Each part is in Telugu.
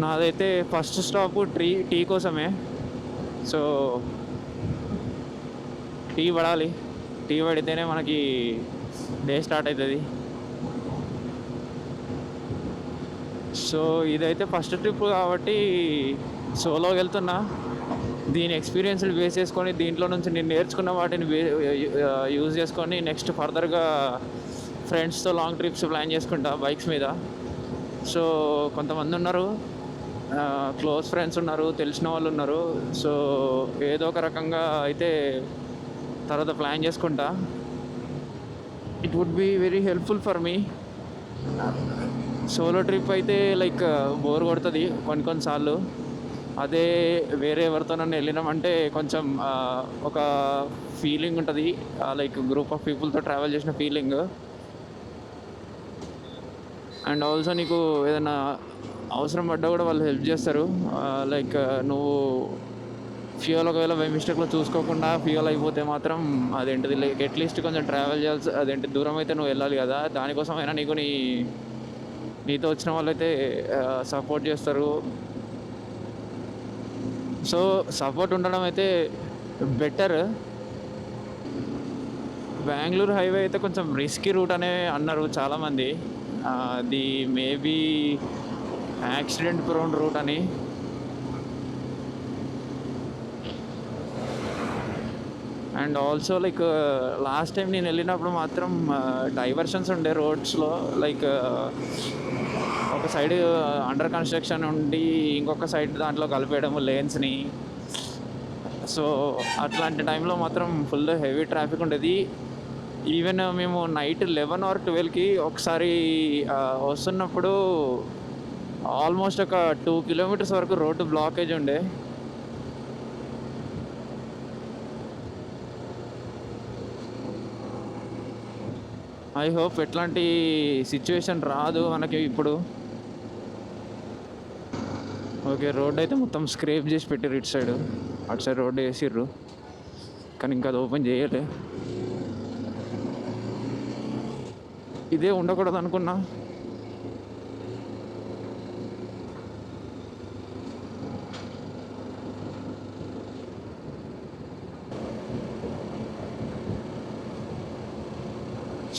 నాదైతే ఫస్ట్ స్టాప్ టీ కోసమే. సో టీ పడాలి. టీ పడితేనే మనకి డే స్టార్ట్ అవుతుంది. సో ఇదైతే ఫస్ట్ ట్రిప్ కాబట్టి సోలోకి వెళ్తున్నా. దీని ఎక్స్పీరియన్స్ని బేస్ చేసుకొని దీంట్లో నుంచి నేను నేర్చుకున్న వాటిని యూజ్ చేసుకొని నెక్స్ట్ ఫర్దర్గా ఫ్రెండ్స్తో లాంగ్ ట్రిప్స్ ప్లాన్ చేసుకుంటా బైక్స్ మీద. సో కొంతమంది ఉన్నారు, క్లోజ్ ఫ్రెండ్స్ ఉన్నారు, తెలిసిన వాళ్ళు ఉన్నారు. సో ఏదో ఒక రకంగా అయితే తర్వాత ప్లాన్ చేసుకుంటా. It would be very helpful for me. Solo trip అయితే లైక్ బోర్ కొడుతుంది కొన్నిసార్లు. అదే వేరే ఎవరితోనన్నా వెళ్ళినామంటే కొంచెం ఒక ఫీలింగ్ ఉంటుంది, లైక్ గ్రూప్ ఆఫ్ పీపుల్తో ట్రావెల్ చేసిన ఫీలింగ్. అండ్ ఆల్సో నీకు ఏదైనా అవసరం పడ్డా కూడా వాళ్ళు హెల్ప్ చేస్తారు. లైక్ నువ్వు ఫ్యూయల్ ఒకవేళ బై మిస్టేక్లో చూసుకోకుండా ఫ్యూయల్ అయిపోతే మాత్రం అదేంటిది లైక్ అట్లీస్ట్ కొంచెం ట్రావెల్ చేయాల్సి, అదేంటి దూరం అయితే నువ్వు వెళ్ళాలి కదా, దానికోసమైనా నీతో వచ్చిన వాళ్ళైతే సపోర్ట్ చేస్తారు. సో సపోర్ట్ ఉండడం అయితే బెటర్. బెంగళూరు హైవే అయితే కొంచెం రిస్కీ రూట్ అనే అన్నారు చాలామంది. అది మేబీ యాక్సిడెంట్ ప్రోన్ రూట్ అని. And also like last time నేను వెళ్ళినప్పుడు మాత్రం డైవర్షన్స్ ఉండే రోడ్స్లో. లైక్ ఒక సైడ్ అండర్ కన్స్ట్రక్షన్ ఉండి ఇంకొక సైడ్ దాంట్లో కలిపేయడము లేన్స్ని. సో అట్లాంటి టైంలో మాత్రం ఫుల్ హెవీ ట్రాఫిక్ ఉండేది. ఈవెన్ మేము నైట్ 11 or 12కి ఒకసారి వస్తున్నప్పుడు ఆల్మోస్ట్ ఒక 2 kilometers వరకు రోడ్డు బ్లాకేజ్ ఉండే. ఐ హోప్ ఎట్లాంటి సిచ్యువేషన్ రాదు మనకి ఇప్పుడు. ఓకే, రోడ్ అయితే మొత్తం స్క్రేప్ చేసి పెట్టారు ఇటు సైడ్. అటు సైడ్ రోడ్డు వేసిర్రు కానీ ఇంకా అది ఓపెన్ చేయలే. ఇదే ఉండకూడదు అనుకున్నా.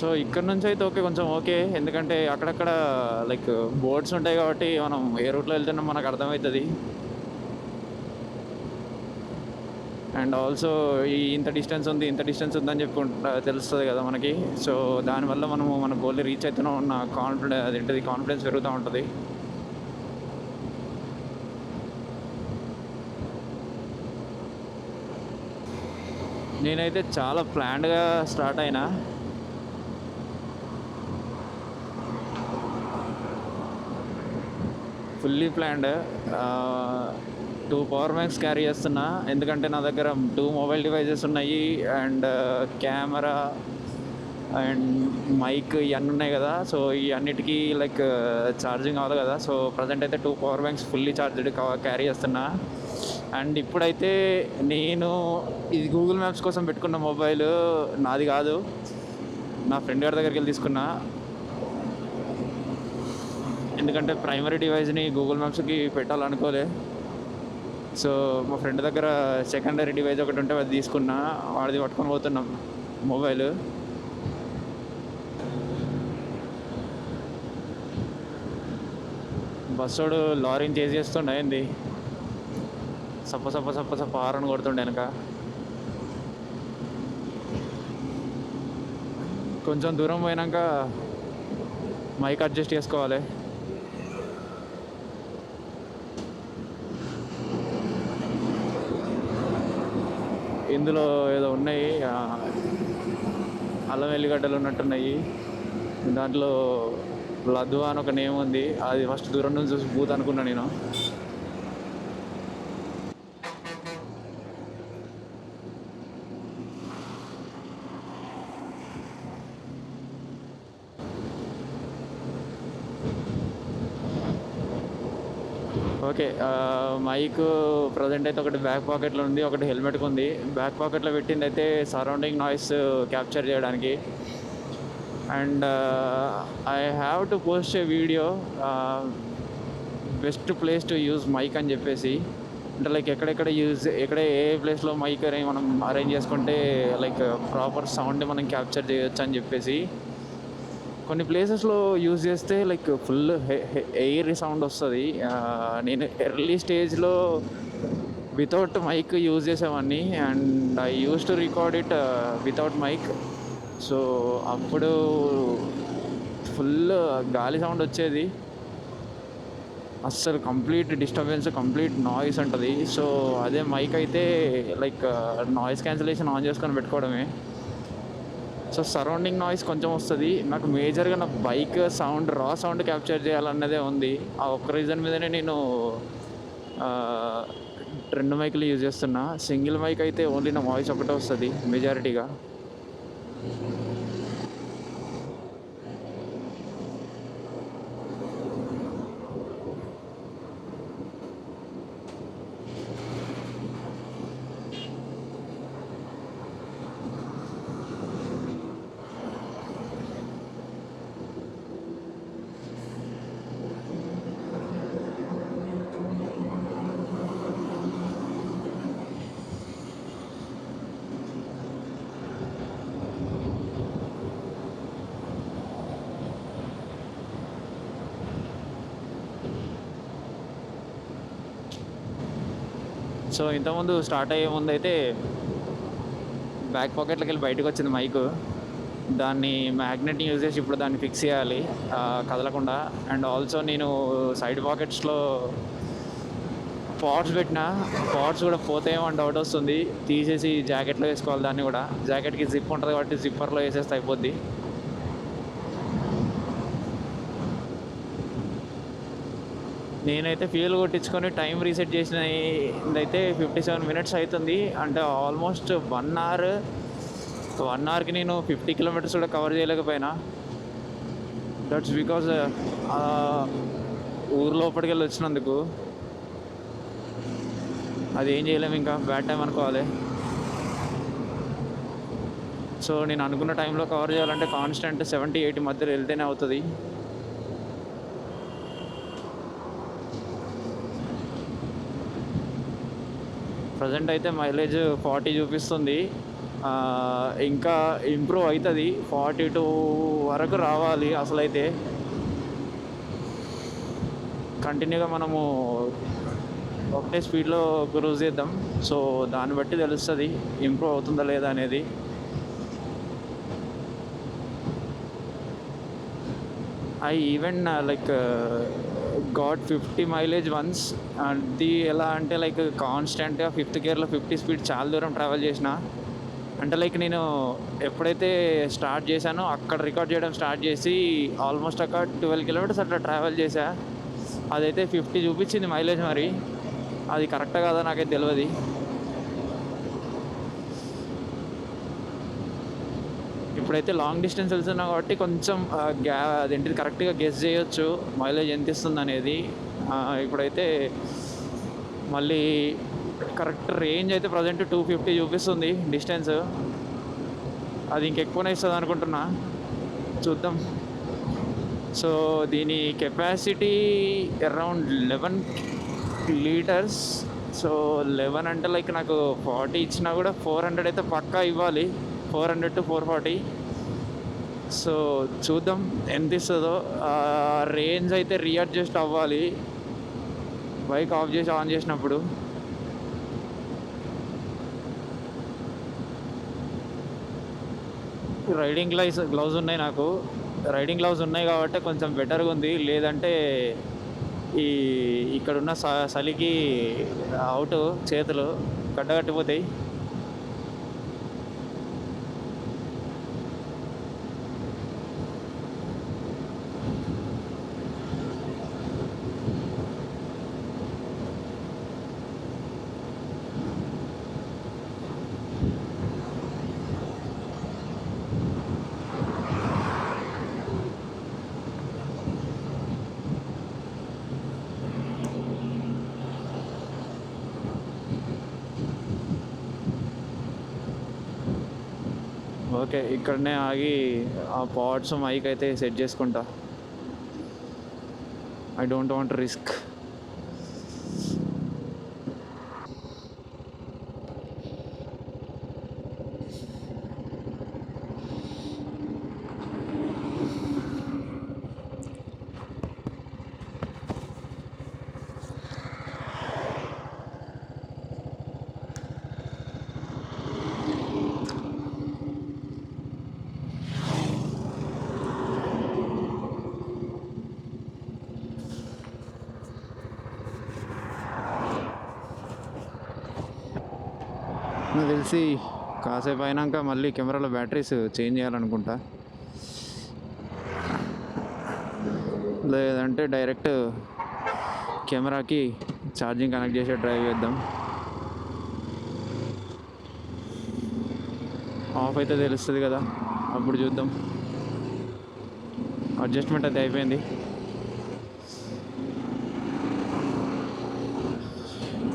సో ఇక్కడ నుంచి అయితే కొంచెం ఓకే, ఎందుకంటే అక్కడక్కడ లైక్ బోర్డ్స్ ఉంటాయి కాబట్టి మనం ఏ రూట్లో వెళ్తున్నాం మనకు అర్థమవుతుంది. అండ్ ఆల్సో ఇంత డిస్టెన్స్ ఉందని చెప్పి తెలుస్తుంది కదా మనకి. సో దానివల్ల మనము మన గోల్ని రీచ్ అవుతున్నాం ఉన్న కాన్ఫిడెన్స్ పెరుగుతూ ఉంటుంది. నేనైతే చాలా ప్లాన్డ్గా స్టార్ట్ అయినా. Fully planned. 2 power banks carry చేస్తున్నా, ఎందుకంటే నా దగ్గర 2 మొబైల్ డివైజెస్ ఉన్నాయి అండ్ కెమెరా అండ్ మైక్ ఇవన్నీ ఉన్నాయి కదా. సో ఈ అన్నిటికీ లైక్ ఛార్జింగ్ అవ్వాలి కదా. సో ప్రజెంట్ అయితే 2 power banks fully charged carry చేస్తున్నా. అండ్ ఇప్పుడైతే నేను ఇది గూగుల్ మ్యాప్స్ కోసం పెట్టుకున్న మొబైల్ నాది కాదు, నా ఫ్రెండ్ గారి దగ్గరికి వెళ్ళి తీసుకున్నా. ఎందుకంటే ప్రైమరీ డివైస్ని గూగుల్ మ్యాప్స్కి పెట్టాలనుకోలే. సో మా ఫ్రెండ్ దగ్గర సెకండరీ డివైస్ ఒకటి ఉంటే అది తీసుకున్నా, వాడిది పట్టుకొని పోతున్నాం మొబైల్. బస్సోడు లారీని చేసి చేస్తుండే ఏంది, సప్ప హారన్ కొడుతుండే వెనక. కొంచెం దూరం పోయినాక మైక్ అడ్జస్ట్ చేసుకోవాలి. ఇందులో ఏదో ఉన్నాయి, అల్లం వెల్లిగడ్డలు ఉన్నట్టున్నాయి. దాంట్లో లద్దు అని ఒక నేమ్ ఉంది. అది ఫస్ట్ దూరం నుంచి చూసి బూత్ అనుకున్నా నేను. ఓకే, మైక్ ప్రజెంట్ అయితే ఒకటి బ్యాక్ పాకెట్లో ఉంది, ఒకటి హెల్మెట్కి ఉంది. బ్యాక్ పాకెట్లో పెట్టింది అయితే సరౌండింగ్ నాయిస్ క్యాప్చర్ చేయడానికి. And I have to post a video best place to use mic అని చెప్పేసి. అంటే లైక్ ఎక్కడ ఏ ప్లేస్లో మైక్ అని మనం అరేంజ్ చేసుకుంటే లైక్ ప్రాపర్ సౌండ్ని మనం క్యాప్చర్ చేయొచ్చు అని చెప్పేసి. కొన్ని ప్లేసెస్లో యూజ్ చేస్తే లైక్ ఫుల్ ఎయిర్ సౌండ్ వస్తుంది. నేను ఎర్లీ స్టేజ్లో వితౌట్ మైక్ యూజ్ చేసేవాడిని and I use to record it without mic. So అప్పుడు ఫుల్ గాలి సౌండ్ వచ్చేది, అస్సలు కంప్లీట్ డిస్టర్బెన్స్, కంప్లీట్ నాయిస్ ఉంటుంది. సో అదే మైక్ అయితే లైక్ నాయిస్ క్యాన్సిలేషన్ ఆన్ చేసుకొని పెట్టుకోవడమే. సో సరౌండింగ్ నాయిస్ కొంచెం వస్తుంది. నాకు మేజర్గా నా బైక్ సౌండ్, రా సౌండ్ క్యాప్చర్ చేయాలన్నదే ఉంది. ఆ ఒక్క రీజన్ మీదనే నేను 2 మైకులు యూజ్ చేస్తున్నా. సింగిల్ మైక్ అయితే ఓన్లీ నా వాయిస్ ఒకటే వస్తుంది మెజారిటీగా. సో ఇంతకుముందు స్టార్ట్ అయ్యే ముందు అయితే బ్యాక్ పాకెట్లోకి వెళ్ళి బయటకు వచ్చింది మైకు. దాన్ని మ్యాగ్నెట్ని యూజ్ చేసి ఇప్పుడు దాన్ని ఫిక్స్ చేయాలి కదలకుండా. అండ్ ఆల్సో నేను సైడ్ పాకెట్స్లో పాడ్స్ పెట్టిన, పాడ్స్ కూడా పోతాయేమో అని డౌట్ వస్తుంది. తీసేసి జాకెట్లో వేసుకోవాలి. దాన్ని కూడా జాకెట్కి జిప్ ఉంటుంది కాబట్టి జిప్పర్లో వేసేస్తే అయిపోద్ది. నేనైతే ఫ్యూయల్ కొట్టించుకొని టైం రీసెట్ చేసినదైతే 57 మినిట్స్ అవుతుంది. అంటే ఆల్మోస్ట్ 1 అవర్కి నేను 50 కిలోమీటర్స్ కూడా కవర్ చేయలేకపోయినా. దట్స్ బికాజ్ ఊరు లోపలికి వెళ్ళి వచ్చినందుకు. అది ఏం చేయలేము, ఇంకా బ్యాడ్ టైం అనుకోవాలి. సో నేను అనుకున్న టైంలో కవర్ చేయాలంటే కాన్స్టెంట్ 70-80 మధ్యలో వెళ్తేనే అవుతుంది. ప్రజెంట్ అయితే మైలేజ్ 40 చూపిస్తుంది. ఇంకా ఇంప్రూవ్ అవుతుంది, 42 వరకు రావాలి. అసలైతే కంటిన్యూగా మనము ఒకటే స్పీడ్లో క్రూజ్ చేద్దాం. సో దాన్ని బట్టి తెలుస్తుంది ఇంప్రూవ్ అవుతుందా లేదా అనేది. I even like got 50 mileage once. అది ఎలా అంటే లైక్ కాన్స్టెంట్గా 5th గేర్లో 50 స్పీడ్ చాలా దూరం ట్రావెల్ చేసిన. అంటే లైక్ నేను ఎప్పుడైతే స్టార్ట్ చేశానో అక్కడ రికార్డ్ చేయడం స్టార్ట్ చేసి ఆల్మోస్ట్ ఒక 12 కిలోమీటర్స్ అట్లా ట్రావెల్ చేశా. అదైతే 50 చూపించింది మైలేజ్. మరి అది కరెక్టా కాదా నాకైతే తెలియదు. ఇప్పుడైతే లాంగ్ డిస్టెన్స్ వెళ్తున్నా కాబట్టి కొంచెం అదేంటిది కరెక్ట్గా గెస్ చేయొచ్చు మైలేజ్ ఎంత ఇస్తుంది అనేది. ఇప్పుడైతే మళ్ళీ కరెక్ట్ రేంజ్ అయితే ప్రజెంట్ 250 చూపిస్తుంది డిస్టెన్స్. అది ఇంకెక్కువనే ఇస్తుంది అనుకుంటున్నా, చూద్దాం. సో దీని కెపాసిటీ అరౌండ్ 11 లీటర్స్. సో 11 అంటే లైక్ నాకు 40 ఇచ్చినా కూడా 400 అయితే పక్కా ఇవ్వాలి, 400 to 440. సో చూద్దాం ఎంత ఇస్తుందో. రేంజ్ అయితే రీఅడ్జస్ట్ అవ్వాలి బైక్ ఆఫ్ చేసి ఆన్ చేసినప్పుడు. రైడింగ్ గ్లౌజ్ ఉన్నాయి నాకు. రైడింగ్ గ్లౌజ్ ఉన్నాయి కాబట్టి కొంచెం బెటర్గా ఉంది. లేదంటే ఇక్కడున్న చలికి అవుట్ చేతులు గడ్డగట్టిపోతాయి. ఓకే, ఇక్కడనే ఆగి ఆ పాడ్స్ మైక్ అయితే సెట్ చేసుకుంటా. I don't want risk. నాకు తెలిసి కాసేపు అయినాక మళ్ళీ కెమెరాలో బ్యాటరీస్ చేంజ్ చేయాలనుకుంటా, లేదంటే డైరెక్ట్ కెమెరాకి ఛార్జింగ్ కనెక్ట్ చేసే డ్రైవ్ చేద్దాం. ఆఫ్ అయితే తెలుస్తుంది కదా, అప్పుడు చూద్దాం. అడ్జస్ట్మెంట్ అయితే అయిపోయింది.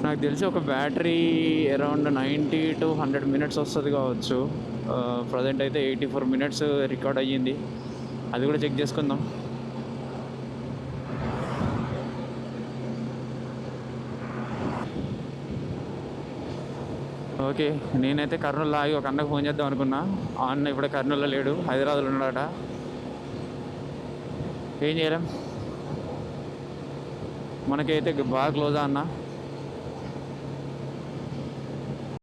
నాకు తెలిసి ఒక బ్యాటరీ అరౌండ్ 90 to 100 minutes వస్తుంది కావచ్చు. ప్రజెంట్ అయితే 84 minutes రికార్డ్ అయ్యింది. అది కూడా చెక్ చేసుకుందాం. ఓకే, నేనైతే కర్నూలులో ఆగి ఒక అన్నకు ఫోన్ చేద్దాం అనుకున్నా. ఆ అన్న ఇప్పుడు కర్నూలులో లేడు, హైదరాబాద్లో ఉన్నాడట. ఏం చేయలేం, మనకైతే బాగా క్లోజా అన్న.